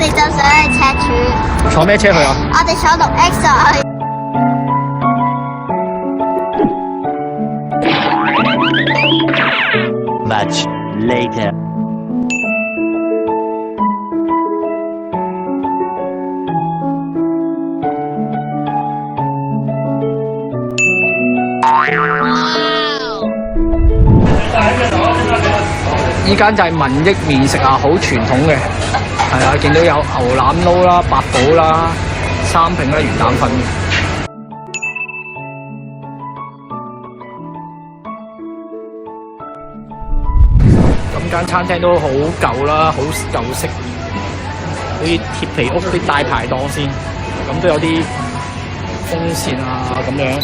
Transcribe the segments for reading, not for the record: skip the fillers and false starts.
哋就想去赤柱。坐咩車去啊？我哋坐6X 去。Much later. 依間就係民益麵食啊，好傳統嘅，係啊，見到有牛腩撈啦、八寶啦、三拼啦、魚蛋粉。咁間餐廳都好舊啦，好舊式，好似鐵皮屋啲大排檔先，咁都有啲風扇啊咁樣。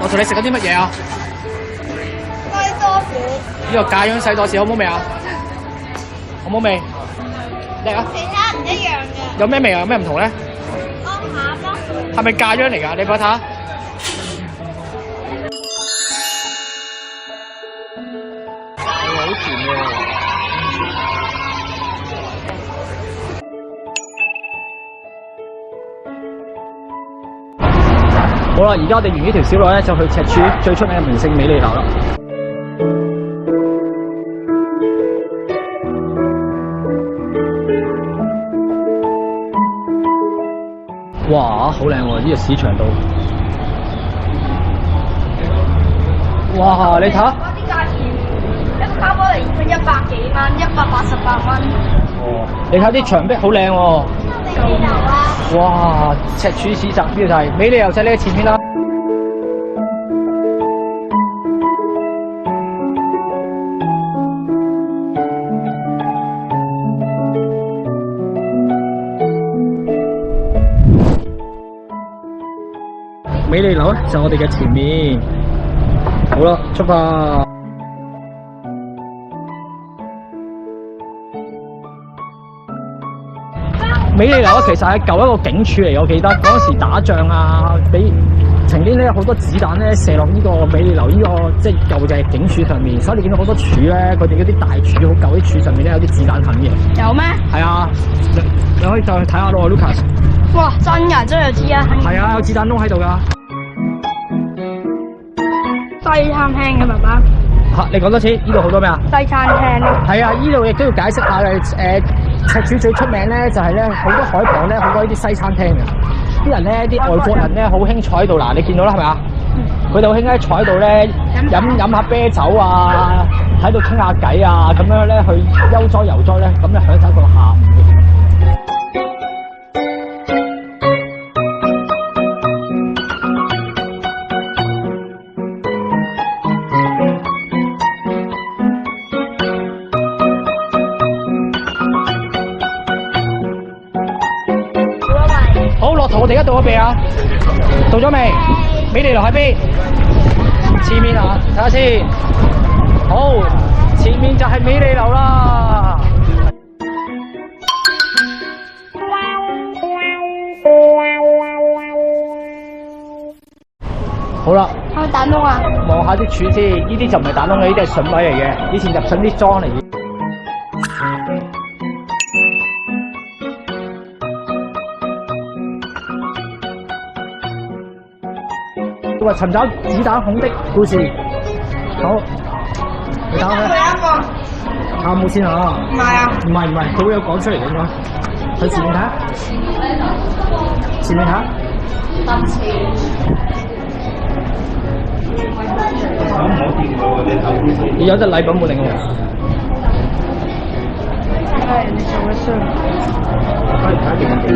我同你食緊啲乜嘢啊？西多士。呢個咖央西多士好唔好味啊？好唔好味？叻啊！其他唔一樣嘅。有咩味啊？有咩唔同咧？安下咯。係咪咖央嚟㗎？你睇下。好甜喎！好啦，而家我哋沿呢條小路咧，就去赤柱最出名嘅名勝美利樓啦。哇，好靚喎！呢個市場度，哇，你睇下。嗰啲價錢，一個卡波嚟佢100幾蚊，188蚊。哦，你睇啲牆壁好靚喎。美利樓啊！哇！赤柱市集呢度就係美利樓就喺呢前面啦。美利樓咧就我哋嘅前面。好啦，出發！美利樓咧其實係舊一個警署嚟，我記得嗰陣時打仗啊，俾曾經咧好多子彈咧射落呢個美利樓呢個即係舊嘅警署上面，所以你見到好多柱咧，佢哋嗰啲大柱好舊啲柱上面咧有啲子彈痕嘅。有咩？係啊，你可以再去睇下咯 ，Lucas。哇！真㗎，真係有知啊！係啊，有子彈窿喺度㗎。西餐廳嘅爸爸。嚇！你講多次，呢度好多咩啊？西餐廳。係啊，呢度亦都要解釋下嘅。赤柱最出名咧就係咧好多海旁咧好多呢啲西餐廳嘅，啲人咧啲外國人咧好興坐喺度，嗱你見到啦係咪啊？佢哋好興咧坐喺度咧飲下啤酒啊，喺度傾下偈啊，咁樣咧去悠哉遊哉咧，咁咧享受到下午嘅。好，落圖我哋而家到咗未啊？到咗未？美利樓喺邊？前面啊，睇下先。好，前面就係美利樓啦。好啦，係咪蛋窿啊？望下啲柱先，呢啲就唔係蛋窿嘅，呢啲係筍位嚟嘅，以前入筍啲裝嚟嘅。話尋找子彈孔的故事，好，你打開。啱冇先嚇。唔係啊。唔係，佢會有講出嚟嘅應該。去前面睇下，前面睇下。你有隻禮品冇領喎。係人哋做嘅衰。翻嚟睇下勁唔勁？